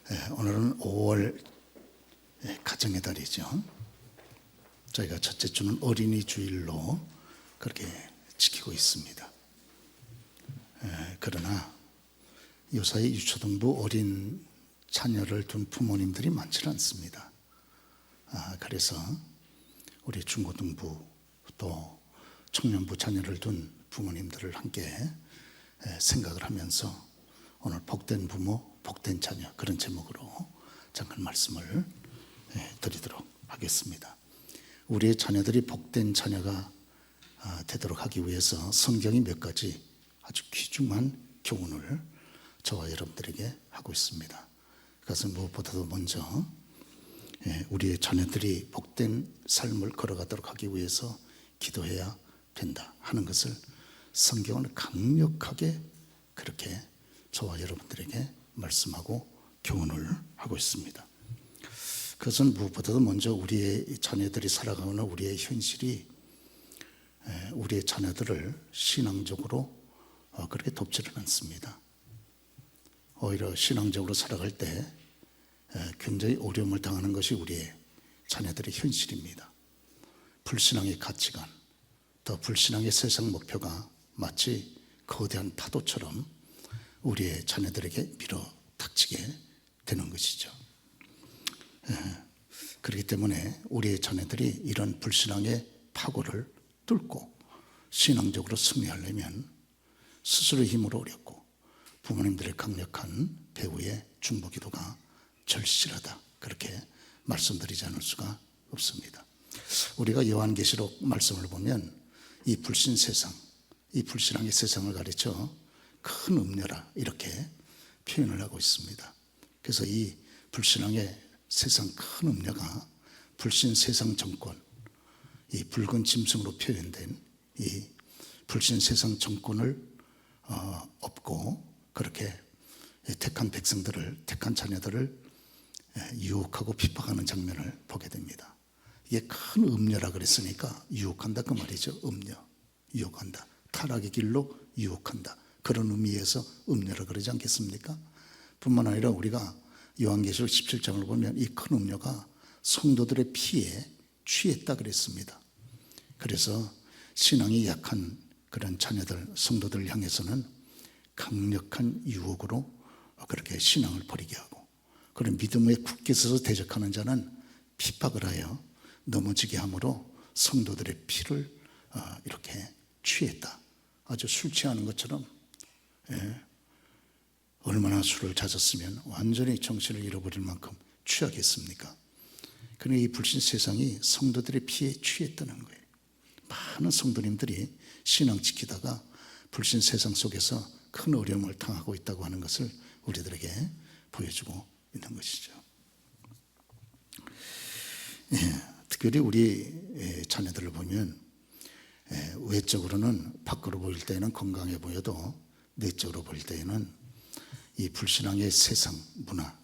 오늘은 5월 가정의 달이죠. 저희가 첫째 주는 어린이 주일로 그렇게 지키고 있습니다. 그러나 요사이 유초등부 어린 자녀를 둔 부모님들이 많지 않습니다. 그래서 우리 중고등부 또 청년부 자녀를 둔 부모님들을 함께 생각을 하면서 오늘 복된 부모, 복된 자녀 그런 제목으로 잠깐 말씀을 드리도록 하겠습니다. 우리의 자녀들이 복된 자녀가 되도록 하기 위해서 성경이 몇 가지 아주 귀중한 교훈을 저와 여러분들에게 하고 있습니다. 그것은 무엇보다도 먼저 우리의 자녀들이 복된 삶을 걸어가도록 하기 위해서 기도해야 된다 하는 것을 성경은 강력하게 그렇게 저와 여러분들에게 말씀하고 교훈을 하고 있습니다. 그것은 무엇보다도 먼저 우리의 자녀들이 살아가는 우리의 현실이 우리의 자녀들을 신앙적으로 그렇게 돕지는 않습니다. 오히려 신앙적으로 살아갈 때 굉장히 어려움을 당하는 것이 우리의 자녀들의 현실입니다. 불신앙의 가치관, 또 불신앙의 세상 목표가 마치 거대한 파도처럼 우리의 자녀들에게 밀어닥치게 되는 것이죠. 그렇기 때문에 우리의 자녀들이 이런 불신앙의 파고를 뚫고 신앙적으로 승리하려면 스스로의 힘으로 어렵고 부모님들의 강력한 배우의 중보기도가 절실하다, 그렇게 말씀드리지 않을 수가 없습니다. 우리가 요한계시록 말씀을 보면 이 불신 세상, 이 불신앙의 세상을 가르쳐 큰 음녀라 이렇게 표현을 하고 있습니다. 그래서 이 불신앙의 세상 큰 음녀가 불신 세상 정권, 이 붉은 짐승으로 표현된 이 불신 세상 정권을 업고 그렇게 택한 백성들을, 택한 자녀들을 유혹하고 핍박하는 장면을 보게 됩니다. 이게 큰 음녀라 그랬으니까 유혹한다 그 말이죠. 음녀, 유혹한다, 타락의 길로 유혹한다, 그런 의미에서 음녀라 그러지 않겠습니까? 뿐만 아니라 우리가 요한계시록 17장을 보면 이 큰 음녀가 성도들의 피에 취했다 그랬습니다. 그래서 신앙이 약한 그런 자녀들, 성도들을 향해서는 강력한 유혹으로 그렇게 신앙을 버리게 하고, 그런 믿음에 굳게 서서 대적하는 자는 핍박을 하여 넘어지게 함으로 성도들의 피를 이렇게 취했다. 아주 술 취하는 것처럼 얼마나 술을 잦았으면 완전히 정신을 잃어버릴 만큼 취하겠습니까? 그러나 이 불신 세상이 성도들의 피에 취했다는 거예요. 많은 성도님들이 신앙 지키다가 불신 세상 속에서 큰 어려움을 당하고 있다고 하는 것을 우리들에게 보여주고 있는 것이죠. 특별히 우리 자녀들을 보면 외적으로는 밖으로 보일 때에는 건강해 보여도 내적으로 보일 때에는 이 불신앙의 세상 문화,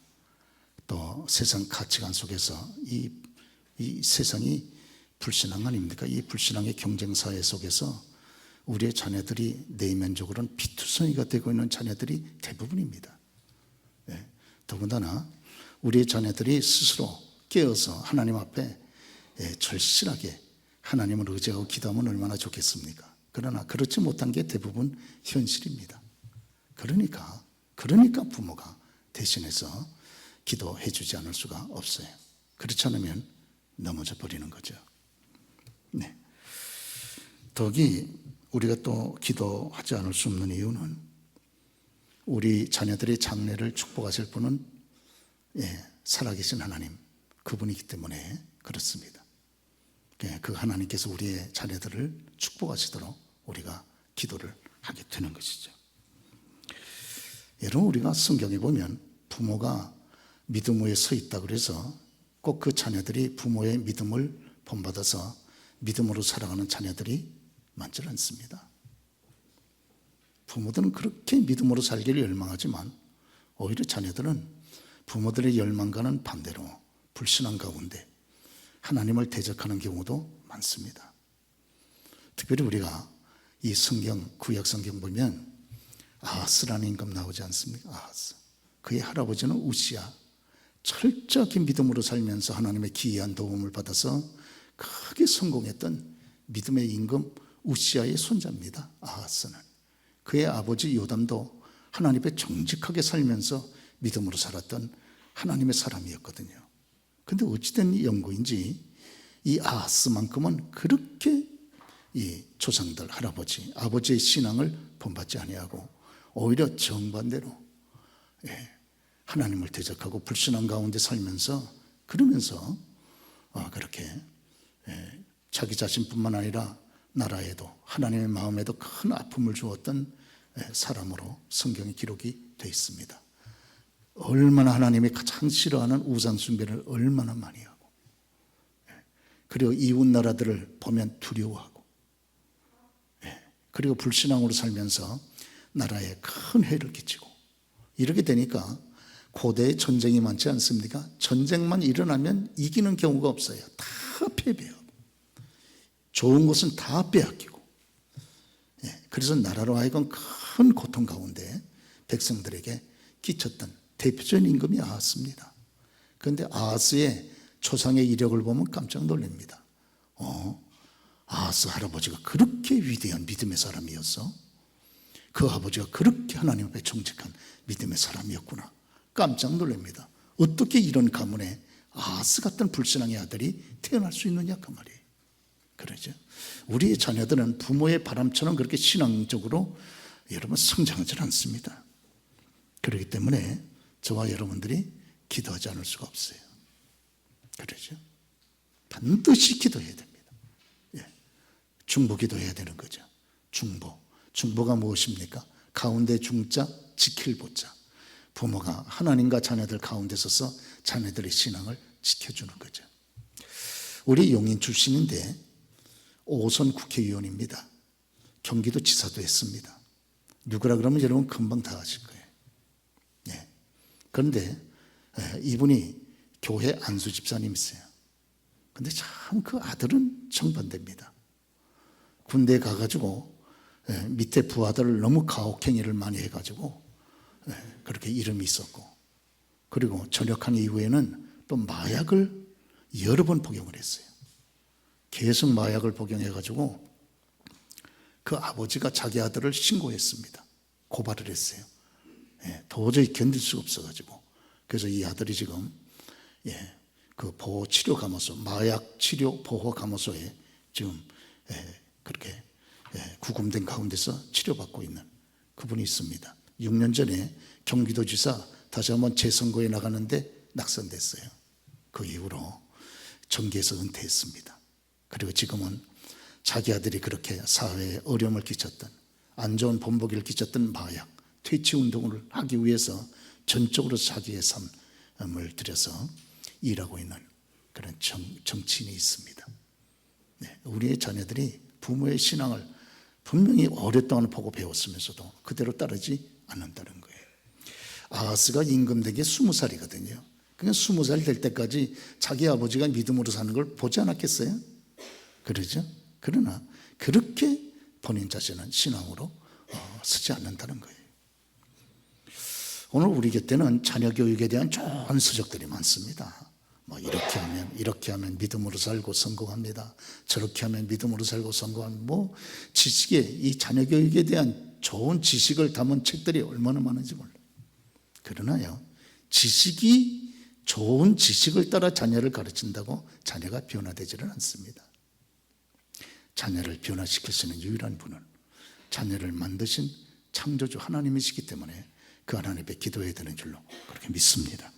또 세상 가치관 속에서 이 세상이 불신앙 아닙니까? 이 불신앙의 경쟁사회 속에서 우리의 자녀들이 내면적으로는 피투성이가 되고 있는 자녀들이 대부분입니다. 더군다나 우리의 자녀들이 스스로 깨어서 하나님 앞에 절실하게 하나님을 의지하고 기도하면 얼마나 좋겠습니까? 그러나 그렇지 못한 게 대부분 현실입니다. 그러니까 부모가 대신해서 기도해 주지 않을 수가 없어요. 그렇지 않으면 넘어져 버리는 거죠. 더욱이 우리가 또 기도하지 않을 수 없는 이유는 우리 자녀들의 장래를 축복하실 분은 살아계신 하나님, 그분이기 때문에 그렇습니다. 그 하나님께서 우리의 자녀들을 축복하시도록 우리가 기도를 하게 되는 것이죠. 여러분, 우리가 성경에 보면 부모가 믿음 위에 서 있다고 해서 꼭 그 자녀들이 부모의 믿음을 본받아서 믿음으로 살아가는 자녀들이 많지 않습니다. 부모들은 그렇게 믿음으로 살기를 열망하지만 오히려 자녀들은 부모들의 열망과는 반대로 불신앙 가운데 하나님을 대적하는 경우도 많습니다. 특별히 우리가 이 성경, 구약 성경 보면 아하스라는 임금 나오지 않습니까? 아하스. 그의 할아버지는 우시야, 철저하게 믿음으로 살면서 하나님의 기이한 도움을 받아서 크게 성공했던 믿음의 임금 우시아의 손자입니다. 아하스는. 그의 아버지 요담도 하나님 앞에 정직하게 살면서 믿음으로 살았던 하나님의 사람이었거든요. 그런데 어찌된 연고인지 이 아하스만큼은 그렇게 이 조상들, 할아버지, 아버지의 신앙을 본받지 아니하고 오히려 정반대로 하나님을 대적하고 불신앙 가운데 살면서 그러면서 그렇게 자기 자신뿐만 아니라 나라에도 하나님의 마음에도 큰 아픔을 주었던 사람으로 성경에 기록이 되어 있습니다. 얼마나 하나님이 가장 싫어하는 우상 숭배를 얼마나 많이 하고, 그리고 이웃 나라들을 보면 두려워하고, 그리고 불신앙으로 살면서 나라에 큰 해를 끼치고, 이렇게 되니까 고대에 전쟁이 많지 않습니까? 전쟁만 일어나면 이기는 경우가 없어요. 다 패배하고 좋은 것은 다 빼앗기고, 그래서 나라로 하여금 큰 고통 가운데 백성들에게 끼쳤던 대표적인 임금이 아하스입니다. 그런데 아하스의 조상의 이력을 보면 깜짝 놀랍니다. 아하스 할아버지가 그렇게 위대한 믿음의 사람이었어? 그 아버지가 그렇게 하나님 앞에 정직한 믿음의 사람이었구나. 깜짝 놀랍니다. 어떻게 이런 가문에 아하스 같은 불신앙의 아들이 태어날 수 있느냐 그 말이에요. 그러죠. 우리의 자녀들은 부모의 바람처럼 그렇게 신앙적으로 여러분 성장하지 않습니다. 그렇기 때문에 저와 여러분들이 기도하지 않을 수가 없어요. 그러죠. 반드시 기도해야 됩니다. 중보 기도해야 되는 거죠. 중보가 무엇입니까? 가운데 중자, 지킬 보자. 부모가 하나님과 자녀들 가운데 서서 자녀들의 신앙을 지켜주는 거죠. 우리 용인 출신인데 5선 국회의원입니다. 경기도 지사도 했습니다. 누구라 그러면 여러분 금방 다 아실 거예요. 그런데 이분이 교회 안수 집사님이세요. 그런데 참 그 아들은 정반대입니다. 군대에 가가지고 밑에 부하들을 너무 가혹행위를 많이 해가지고 그렇게 이름이 있었고, 그리고 전역한 이후에는 또 마약을 여러 번 복용을 했어요. 계속 마약을 복용해가지고 그 아버지가 자기 아들을 신고했습니다. 고발을 했어요. 도저히 견딜 수가 없어가지고. 그래서 이 아들이 지금 그 보호치료감호소, 마약치료보호감호소에 지금 그렇게 구금된 가운데서 치료받고 있는 그분이 있습니다. 6년 전에 경기도지사 다시 한번 재선거에 나가는데 낙선됐어요. 그 이후로 정계에서 은퇴했습니다. 그리고 지금은 자기 아들이 그렇게 사회에 어려움을 끼쳤던, 안 좋은 본보기를 끼쳤던 마약 퇴치 운동을 하기 위해서 전적으로 자기의 삶을 들여서 일하고 있는 그런 정치인이 있습니다. 우리의 자녀들이 부모의 신앙을 분명히 오랫동안 보고 배웠으면서도 그대로 따르지 않는다는 거예요. 아하스가 임금되기 20살이거든요. 그냥 20살 될 때까지 자기 아버지가 믿음으로 사는 걸 보지 않았겠어요? 그러죠? 그러나 그렇게 본인 자신은 신앙으로 서지 않는다는 거예요. 오늘 우리 곁에는 자녀 교육에 대한 좋은 서적들이 많습니다. 이렇게 하면 믿음으로 살고 성공합니다. 저렇게 하면 믿음으로 살고 성공합니다. 지식에, 이 자녀 교육에 대한 좋은 지식을 담은 책들이 얼마나 많은지 몰라요. 그러나요, 좋은 지식을 따라 자녀를 가르친다고 자녀가 변화되지는 않습니다. 자녀를 변화시킬 수 있는 유일한 분은 자녀를 만드신 창조주 하나님이시기 때문에 그 하나님 앞에 기도해야 되는 줄로 그렇게 믿습니다.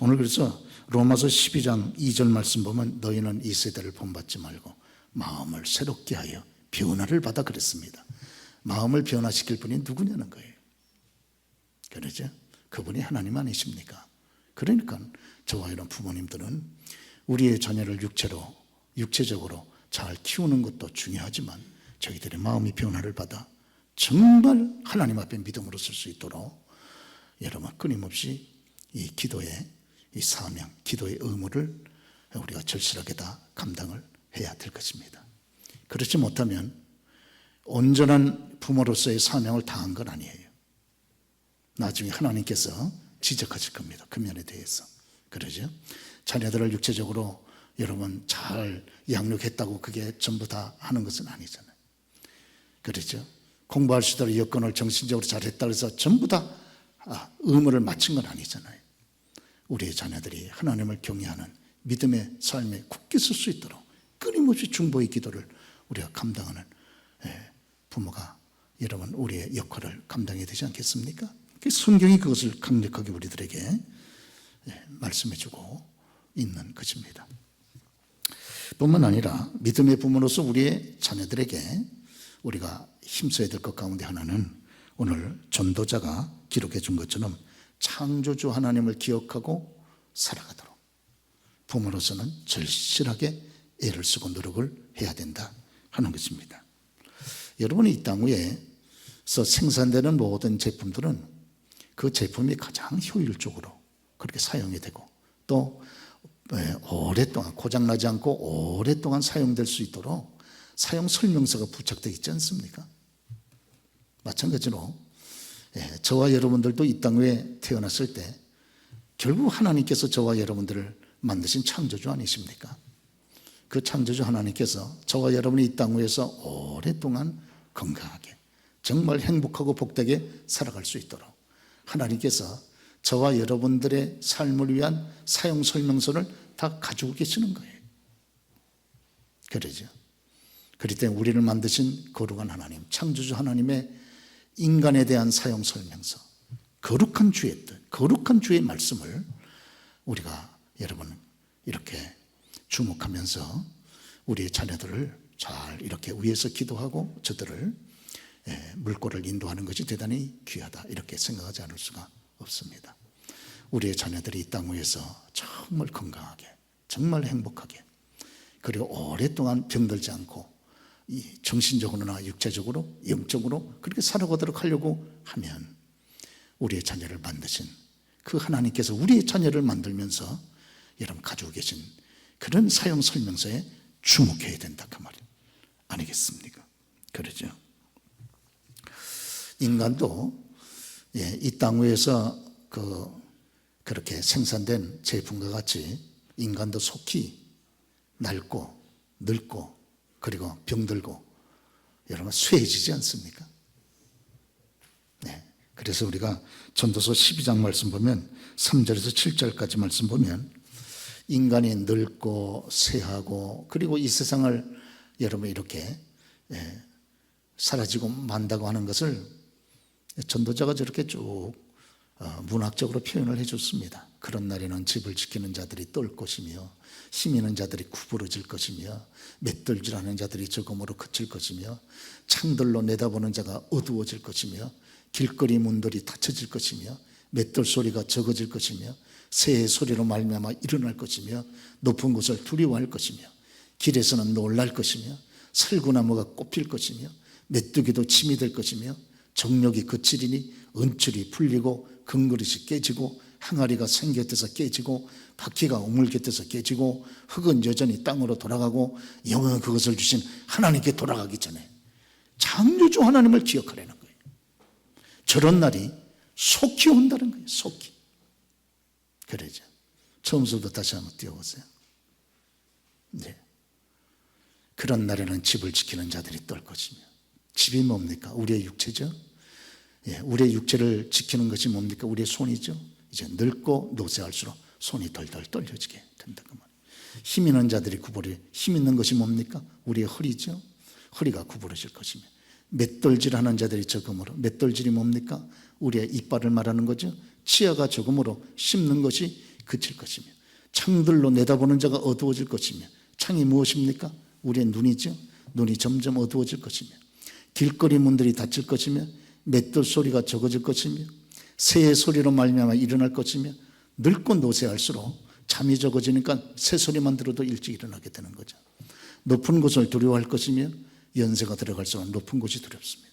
오늘 그래서 로마서 12장 2절 말씀 보면 너희는 이 세대를 본받지 말고 마음을 새롭게 하여 변화를 받아 그랬습니다. 마음을 변화시킬 분이 누구냐는 거예요. 그러죠? 그분이 하나님 아니십니까? 그러니까 저와 이런 부모님들은 우리의 자녀를 육체적으로 잘 키우는 것도 중요하지만 저희들의 마음이 변화를 받아 정말 하나님 앞에 믿음으로 설 수 있도록 여러분 끊임없이 이 기도의 이 사명, 기도의 의무를 우리가 절실하게 다 감당을 해야 될 것입니다. 그렇지 못하면 온전한 부모로서의 사명을 다한 건 아니에요. 나중에 하나님께서 지적하실 겁니다. 그 면에 대해서. 그러죠? 자녀들을 육체적으로 여러분 잘 양육했다고 그게 전부 다 하는 것은 아니잖아요. 그렇죠? 공부할 수 있도록 여건을 정신적으로 잘했다고 해서 전부 다 의무를 마친 건 아니잖아요. 우리의 자녀들이 하나님을 경외하는 믿음의 삶에 굳게 설 수 있도록 끊임없이 중보의 기도를 우리가 감당하는 부모가 여러분 우리의 역할을 감당해야 되지 않겠습니까? 성경이 그것을 강력하게 우리들에게 말씀해주고 있는 것입니다. 뿐만 아니라 믿음의 부모로서 우리의 자녀들에게 우리가 힘써야 될 것 가운데 하나는 오늘 전도자가 기록해 준 것처럼 창조주 하나님을 기억하고 살아가도록 부모로서는 절실하게 애를 쓰고 노력을 해야 된다 하는 것입니다. 여러분이 이 땅 위에서 생산되는 모든 제품들은 그 제품이 가장 효율적으로 그렇게 사용이 되고 또 오랫동안 고장나지 않고 오랫동안 사용될 수 있도록 사용 설명서가 부착되어 있지 않습니까? 마찬가지로 저와 여러분들도 이 땅 위에 태어났을 때 결국 하나님께서 저와 여러분들을 만드신 창조주 아니십니까? 그 창조주 하나님께서 저와 여러분이 이 땅 위에서 오랫동안 건강하게 정말 행복하고 복되게 살아갈 수 있도록 하나님께서 저와 여러분들의 삶을 위한 사용 설명서를 다 가지고 계시는 거예요. 그러죠. 그렇기 때문에 우리를 만드신 거룩한 하나님, 창조주 하나님의 인간에 대한 사용 설명서, 거룩한 주의 뜻, 거룩한 주의 말씀을 우리가 여러분 이렇게 주목하면서 우리의 자녀들을 잘 이렇게 위해서 기도하고 저들을 물꼬를 인도하는 것이 대단히 귀하다 이렇게 생각하지 않을 수가 없습니다. 우리의 자녀들이 이 땅 위에서 정말 건강하게 정말 행복하게 그리고 오랫동안 병들지 않고 정신적으로나 육체적으로 영적으로 그렇게 살아가도록 하려고 하면 우리의 자녀를 만드신 그 하나님께서 우리의 자녀를 만들면서 여러분 가지고 계신 그런 사용 설명서에 주목해야 된다 그 말 아니겠습니까? 그러죠. 인간도 이 땅 위에서 그렇게 생산된 제품과 같이 인간도 속히 낡고 늙고 그리고 병들고 여러분 쇠해지지 않습니까? 그래서 우리가 전도서 12장 말씀 보면 3절에서 7절까지 말씀 보면 인간이 늙고 쇠하고 그리고 이 세상을 여러분 이렇게 사라지고 만다고 하는 것을 전도자가 저렇게 쭉 문학적으로 표현을 해줬습니다. 그런 날에는 집을 지키는 자들이 떨 것이며 힘 있는 자들이 구부러질 것이며 맷돌질하는 자들이 적음으로 그칠 것이며 창들로 내다보는 자가 어두워질 것이며 길거리 문들이 닫혀질 것이며 맷돌 소리가 적어질 것이며 새의 소리로 말미암아 일어날 것이며 높은 곳을 두려워할 것이며 길에서는 놀랄 것이며 살구나무가 꼽힐 것이며 메뚜기도 침이 될 것이며 정욕이 그치리니 은줄이 풀리고 금그릇이 깨지고 항아리가 생 곁에서 깨지고 바퀴가 우물 곁에서 깨지고 흙은 여전히 땅으로 돌아가고 영은 그것을 주신 하나님께 돌아가기 전에 창조주 하나님을 기억하라는 거예요. 저런 날이 속히 온다는 거예요. 속히. 그러죠. 처음부터 다시 한번 띄워보세요. 그런 날에는 집을 지키는 자들이 떨 것이며 집이 뭡니까? 우리의 육체죠. 우리의 육체를 지키는 것이 뭡니까? 우리의 손이죠. 이제 늙고 노쇠할수록 손이 덜덜 떨려지게 된다 그 말이에요. 힘 있는 자들이 힘 있는 것이 뭡니까? 우리의 허리죠. 허리가 구부러질 것이며 맷돌질하는 자들이 적음으로 맷돌질이 뭡니까? 우리의 이빨을 말하는 거죠. 치아가 적음으로 씹는 것이 그칠 것이며 창들로 내다보는 자가 어두워질 것이며 창이 무엇입니까? 우리의 눈이죠. 눈이 점점 어두워질 것이며 길거리 문들이 닫힐 것이며 맷돌 소리가 적어질 것이며 새의 소리로 말미암아 일어날 것이며 늙고 노쇠할수록 잠이 적어지니까 새 소리만 들어도 일찍 일어나게 되는 거죠. 높은 곳을 두려워할 것이며 연세가 들어갈수록 높은 곳이 두렵습니다.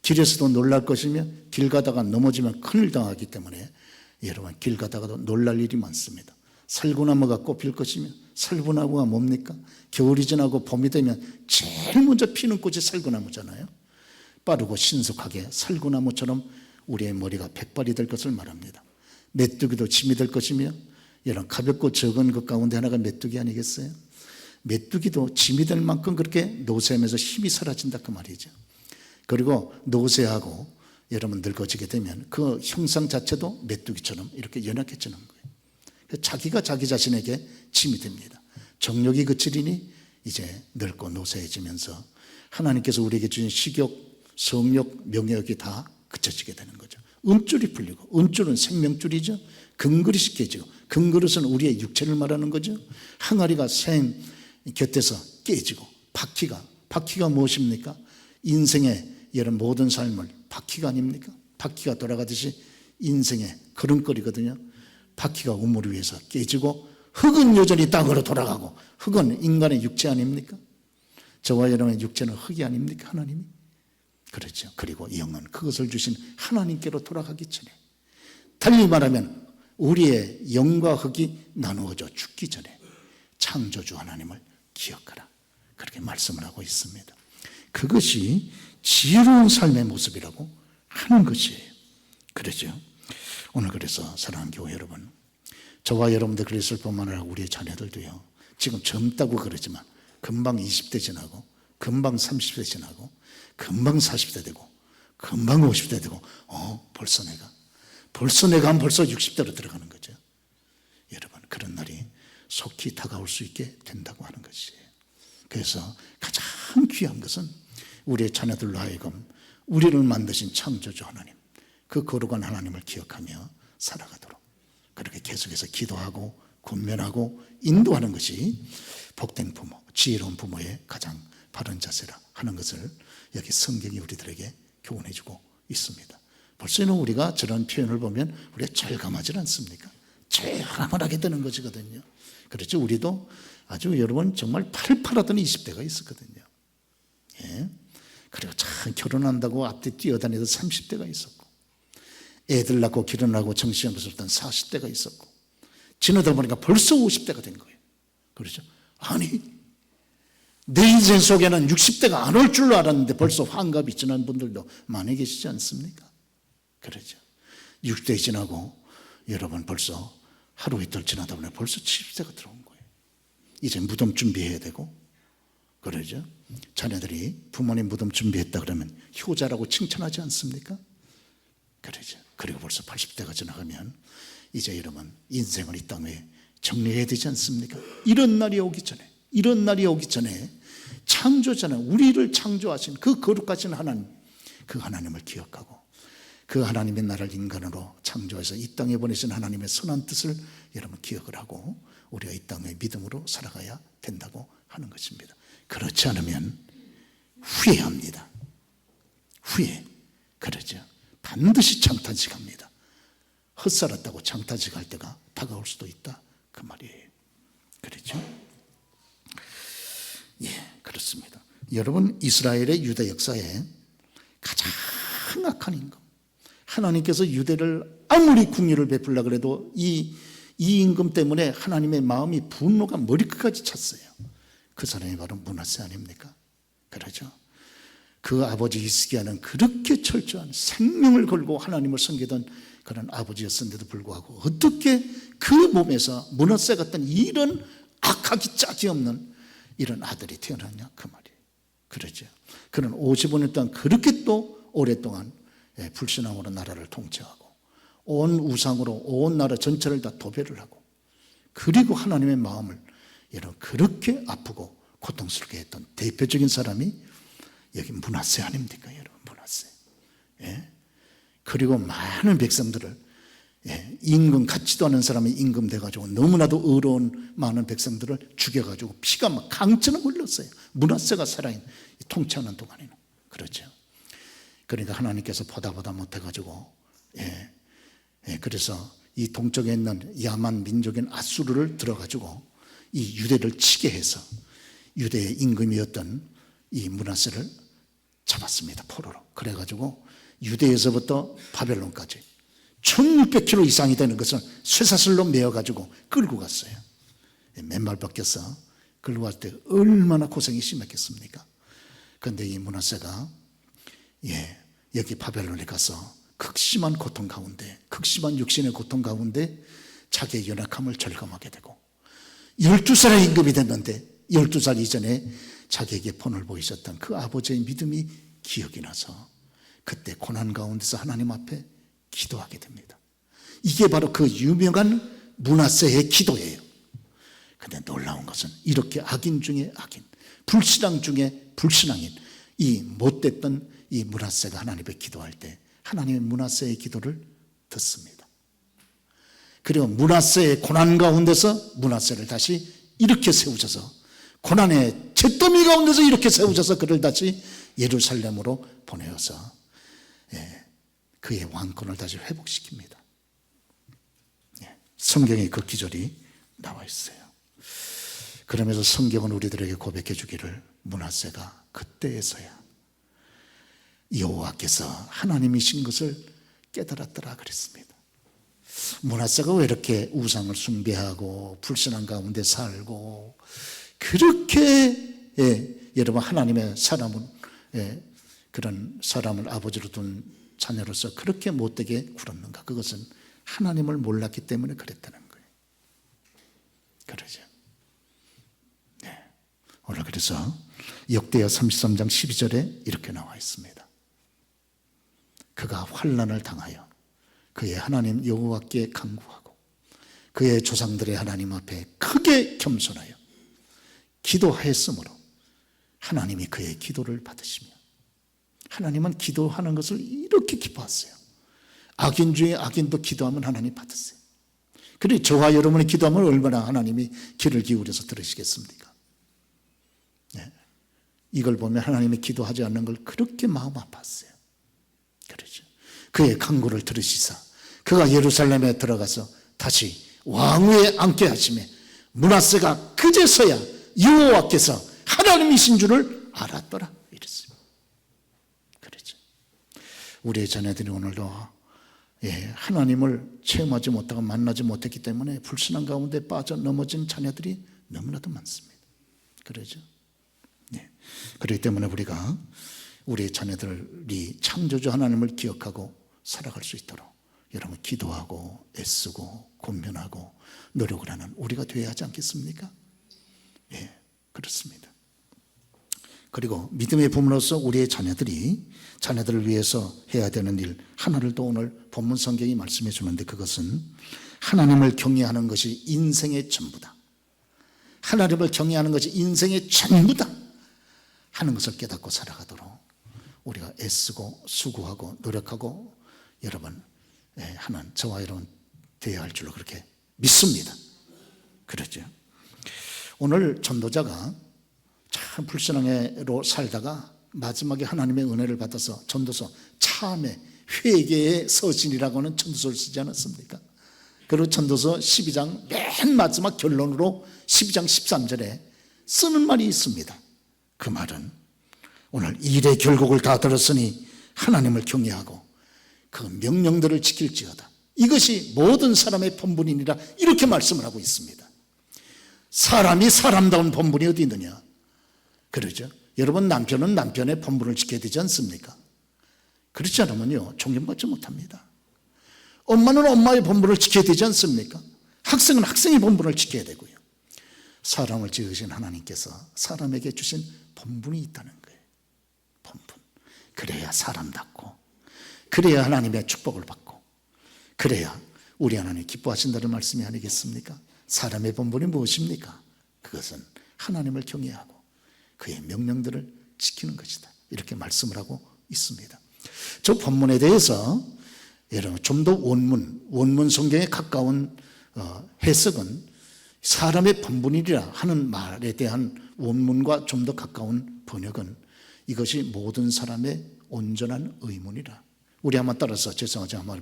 길에서도 놀랄 것이며 길 가다가 넘어지면 큰일 당하기 때문에 여러분 길 가다가도 놀랄 일이 많습니다. 살구나무가 꼽힐 것이며 살구나무가 뭡니까? 겨울이 지나고 봄이 되면 제일 먼저 피는 꽃이 살구나무잖아요. 빠르고 신속하게 살구나무처럼 우리의 머리가 백발이 될 것을 말합니다. 메뚜기도 짐이 될 것이며 이런 가볍고 적은 것 가운데 하나가 메뚜기 아니겠어요? 메뚜기도 짐이 될 만큼 그렇게 노쇠하면서 힘이 사라진다 그 말이죠. 그리고 노쇠하고 여러분 늙어지게 되면 그 형상 자체도 메뚜기처럼 이렇게 연약해지는 거예요. 자기가 자기 자신에게 짐이 됩니다. 정욕이 그치리니 이제 늙고 노쇠해지면서 하나님께서 우리에게 주신 식욕, 성욕, 명예욕이 다 그쳐지게 되는 거죠. 음줄이 풀리고, 음줄은 생명줄이죠. 금그릇이 깨지고, 금그릇은 우리의 육체를 말하는 거죠. 항아리가 샘 곁에서 깨지고, 바퀴가 무엇입니까? 인생의 이런 모든 삶을 바퀴가 아닙니까? 바퀴가 돌아가듯이 인생의 걸음걸이거든요. 바퀴가 우물 위에서 깨지고, 흙은 여전히 땅으로 돌아가고, 흙은 인간의 육체 아닙니까? 저와 여러분의 육체는 흙이 아닙니까? 하나님이. 그렇죠. 그리고 영은 그것을 주신 하나님께로 돌아가기 전에, 달리 말하면 우리의 영과 흙이 나누어져 죽기 전에 창조주 하나님을 기억하라, 그렇게 말씀을 하고 있습니다. 그것이 지혜로운 삶의 모습이라고 하는 것이에요. 그렇죠. 오늘 그래서 사랑하는 교회 여러분, 저와 여러분들 그랬을 뿐만 아니라 우리의 자녀들도요, 지금 젊다고 그러지만 금방 20대 지나고, 금방 30대 지나고, 금방 40대 되고, 금방 50대 되고, 벌써 내가 벌써 60대로 들어가는 거죠. 여러분, 그런 날이 속히 다가올 수 있게 된다고 하는 것이에요. 그래서 가장 귀한 것은 우리의 자녀들로 하여금 우리를 만드신 창조주 하나님, 그 거룩한 하나님을 기억하며 살아가도록 그렇게 계속해서 기도하고 권면하고 인도하는 것이 복된 부모, 지혜로운 부모의 가장 바른 자세라 하는 것을 여기 성경이 우리들에게 교훈해 주고 있습니다. 벌써는 우리가 저런 표현을 보면 우리가 절감하지 않습니까? 절감을 하게 되는 것이거든요. 그렇죠. 우리도 아주 여러분 정말 팔팔하던 20대가 있었거든요. 예. 그리고 참 결혼한다고 앞뒤 뛰어다니던 30대가 있었고, 애들 낳고 결혼하고 정신없었던 40대가 있었고, 지나다 보니까 벌써 50대가 된 거예요. 그렇죠. 아니, 내 인생 속에는 60대가 안 올 줄로 알았는데 벌써 환갑이 지난 분들도 많이 계시지 않습니까? 그렇죠. 60대 지나고 여러분 벌써 하루 이틀 지나다 보니 벌써 70대가 들어온 거예요. 이제 무덤 준비해야 되고, 그러죠. 자녀들이 부모님 무덤 준비했다 그러면 효자라고 칭찬하지 않습니까? 그러죠. 그리고 벌써 80대가 지나가면 이제 여러분 인생을 이 땅에 정리해야 되지 않습니까? 이런 날이 오기 전에 창조자는 우리를 창조하신 그 거룩하신 하나님, 그 하나님을 기억하고 그 하나님의 나를 인간으로 창조해서 이 땅에 보내신 하나님의 선한 뜻을 여러분 기억을 하고 우리가 이 땅에 믿음으로 살아가야 된다고 하는 것입니다. 그렇지 않으면 후회합니다. 그러죠. 반드시 장탄식합니다. 헛살았다고 장탄식할 때가 다가올 수도 있다 그 말이에요. 그렇죠? 예, 그렇습니다. 여러분, 이스라엘의 유대 역사에 가장 악한 임금, 하나님께서 유대를 아무리 궁유를 베풀려고 해도 이 임금 때문에 하나님의 마음이 분노가 머리끝까지 찼어요. 그 사람이 바로 므낫세 아닙니까? 그러죠. 그 아버지 히스기야는 그렇게 철저한 생명을 걸고 하나님을 섬기던 그런 아버지였는데도 불구하고 어떻게 그 몸에서 므낫세 같은 이런 악하기 짝이 없는 이런 아들이 태어났냐 그 말이에요. 그러죠. 그는 55년 동안 그렇게 또 오랫동안 불신앙으로 나라를 통치하고 온 우상으로 온 나라 전체를 다 도배를 하고, 그리고 하나님의 마음을 여러분 그렇게 아프고 고통스럽게 했던 대표적인 사람이 여기 므낫세 아닙니까? 여러분, 므낫세. 예? 그리고 많은 백성들을, 임금 같지도 않은 사람이 임금 돼가지고 너무나도 어려운 많은 백성들을 죽여가지고 피가 막 강처럼 흘렀어요. 므낫세가 살아있는 통치하는 동안에는. 그렇죠. 그러니까 하나님께서 보다 못해가지고 그래서 이 동쪽에 있는 야만 민족인 아수르를 들어가지고 이 유대를 치게 해서 유대의 임금이었던 이 므낫세를 잡았습니다. 포로로. 그래가지고 유대에서부터 바벨론까지 1600km 이상이 되는 것을 쇠사슬로 메어가지고 끌고 갔어요. 맨발 벗겨서 끌고 갈 때 얼마나 고생이 심했겠습니까? 그런데 이 므낫세가 여기 바벨론에 가서 극심한 고통 가운데, 극심한 육신의 고통 가운데 자기의 연약함을 절감하게 되고 12살에 임금이 됐는데 12살 이전에 자기에게 본을 보이셨던 그 아버지의 믿음이 기억이 나서 그때 고난 가운데서 하나님 앞에 기도하게 됩니다. 이게 바로 그 유명한 므낫세의 기도예요. 근데 놀라운 것은 이렇게 악인 중에 악인, 불신앙 중에 불신앙인 이 못됐던 이 므낫세가 하나님 앞에 기도할 때 하나님의 므낫세의 기도를 듣습니다. 그리고 므낫세의 고난 가운데서 므낫세를 다시 이렇게 세우셔서 고난의 잿더미 가운데서 이렇게 세우셔서 그를 다시 예루살렘으로 보내어서 그의 왕권을 다시 회복시킵니다. 성경에 그 기절이 나와 있어요. 그러면서 성경은 우리들에게 고백해 주기를 므낫세가 그때에서야 여호와께서 하나님이신 것을 깨달았더라 그랬습니다. 므낫세가 왜 이렇게 우상을 숭배하고 불신앙 가운데 살고 그렇게 여러분 하나님의 사람은 그런 사람을 아버지로 둔 자녀로서 그렇게 못되게 굴었는가? 그것은 하나님을 몰랐기 때문에 그랬다는 거예요. 그러죠. 오늘 그래서 역대하 33장 12절에 이렇게 나와 있습니다. 그가 환난을 당하여 그의 하나님 여호와께 간구하고 그의 조상들의 하나님 앞에 크게 겸손하여 기도하였으므로 하나님이 그의 기도를 받으시며 하나님은 기도하는 것을 이렇게 기뻐하세요. 악인 중에 악인도 기도하면 하나님 받으세요. 그리고 저와 여러분이 기도하면 얼마나 하나님이 귀를 기울여서 들으시겠습니까? 이걸 보면 하나님이 기도하지 않는 걸 그렇게 마음 아팠어요. 그렇죠. 그의 간구를 들으시사 그가 예루살렘에 들어가서 다시 왕위에 앉게 하시며 므낫세가 그제서야 여호와께서 하나님이신 줄을 알았더라 이랬습니다. 그렇죠. 우리의 자녀들이 오늘도 하나님을 체험하지 못하고 만나지 못했기 때문에 불신앙 가운데 빠져 넘어진 자녀들이 너무나도 많습니다. 그러죠. 그렇기 때문에 우리가 우리의 자녀들이 창조주 하나님을 기억하고 살아갈 수 있도록 여러분 기도하고 애쓰고 권면하고 노력을 하는 우리가 되어야 하지 않겠습니까? 그렇습니다. 그리고 믿음의 부모로서 우리의 자녀들을 위해서 해야 되는 일 하나를 또 오늘 본문 성경이 말씀해 주는데 그것은 하나님을 경외하는 것이 인생의 전부다. 하나님을 경외하는 것이 인생의 전부다 하는 것을 깨닫고 살아가도록 우리가 애쓰고 수고하고 노력하고 여러분 하나님 저와 여러분 되어야 할 줄로 그렇게 믿습니다. 그렇죠. 오늘 전도자가 참 불신앙으로 살다가 마지막에 하나님의 은혜를 받아서 전도서 참회 회개의 서신이라고 하는 전도서를 쓰지 않았습니까? 그리고 전도서 12장 맨 마지막 결론으로 12장 13절에 쓰는 말이 있습니다. 그 말은 오늘 일의 결국을 다 들었으니 하나님을 경외하고 그 명령들을 지킬지어다. 이것이 모든 사람의 본분이니라 이렇게 말씀을 하고 있습니다. 사람이 사람다운 본분이 어디 있느냐? 그러죠. 여러분 남편은 남편의 본분을 지켜야 되지 않습니까? 그렇지 않으면요 존경받지 못합니다. 엄마는 엄마의 본분을 지켜야 되지 않습니까? 학생은 학생의 본분을 지켜야 되고요. 사람을 지으신 하나님께서 사람에게 주신 본분이 있다는 거예요. 본분. 그래야 사람답고 그래야 하나님의 축복을 받고 그래야 우리 하나님 기뻐하신다는 말씀이 아니겠습니까? 사람의 본분이 무엇입니까? 그것은 하나님을 경외하고 그의 명령들을 지키는 것이다. 이렇게 말씀을 하고 있습니다. 저 본문에 대해서 여러분 좀 더 원문 성경에 가까운 해석은 사람의 본분이라 하는 말에 대한 원문과 좀 더 가까운 번역은 이것이 모든 사람의 온전한 의무이라. 우리 한번 따라서 죄송하지 한번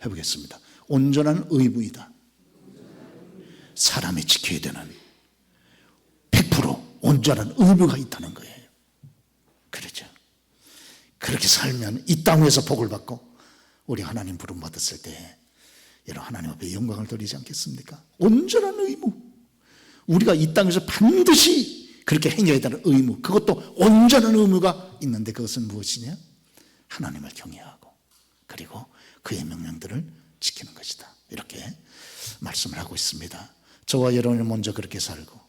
해보겠습니다. 온전한 의무이다. 사람이 지켜야 되는 100% 온전한 의무가 있다는 거예요. 그렇죠. 그렇게 살면 이 땅에서 복을 받고 우리 하나님 부름 받았을 때 여러분 하나님 앞에 영광을 돌리지 않겠습니까? 온전한 의무. 우리가 이 땅에서 반드시 그렇게 행해야 되는 의무, 그것도 온전한 의무가 있는데 그것은 무엇이냐? 하나님을 경외하고 그리고 그의 명령들을 지키는 것이다. 이렇게 말씀을 하고 있습니다. 저와 여러분이 먼저 그렇게 살고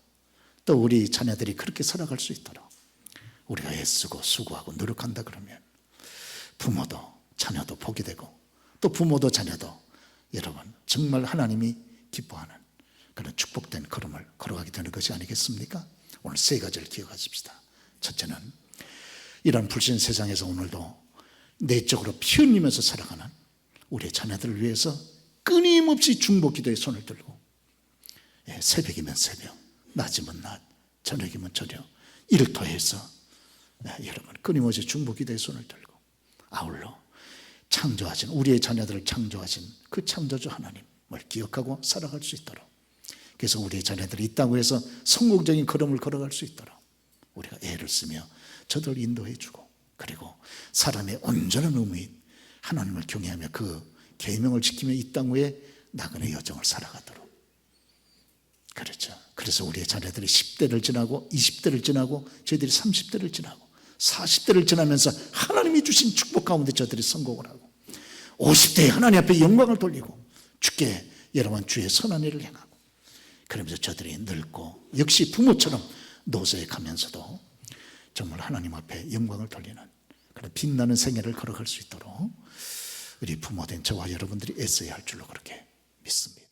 또 우리 자녀들이 그렇게 살아갈 수 있도록 우리가 애쓰고 수고하고 노력한다 그러면 부모도 자녀도 복이 되고 또 부모도 자녀도 여러분 정말 하나님이 기뻐하는 그런 축복된 걸음을 걸어가게 되는 것이 아니겠습니까? 오늘 세 가지를 기억하십시다. 첫째는 이런 불신 세상에서 오늘도 내적으로 피 흘리면서 살아가는 우리의 자녀들을 위해서 끊임없이 중보기도에 손을 들고 새벽이면 새벽, 낮이면 낮, 저녁이면 저녁 일터에서 여러분 끊임없이 중보기도에 손을 들고 아울러 창조하신 우리의 자녀들을 창조하신 그 창조주 하나님을 기억하고 살아갈 수 있도록 그래서 우리의 자녀들이 이 땅 위에서 성공적인 걸음을 걸어갈 수 있도록 우리가 애를 쓰며 저들을 인도해 주고 그리고 사람의 온전한 의무인 하나님을 경외하며 그 계명을 지키며 이 땅 위에 나그네 여정을 살아가도록 그렇죠. 그래서 우리의 자녀들이 10대를 지나고 20대를 지나고 저희들이 30대를 지나고 40대를 지나면서 하나님이 주신 축복 가운데 저들이 성공을 하고 50대에 하나님 앞에 영광을 돌리고 주께 여러분 주의 선한 일을 행하고 그러면서 저들이 늙고 역시 부모처럼 노쇠해 가면서도 정말 하나님 앞에 영광을 돌리는 그런 빛나는 생애를 걸어갈 수 있도록 우리 부모된 저와 여러분들이 애써야 할 줄로 그렇게 믿습니다.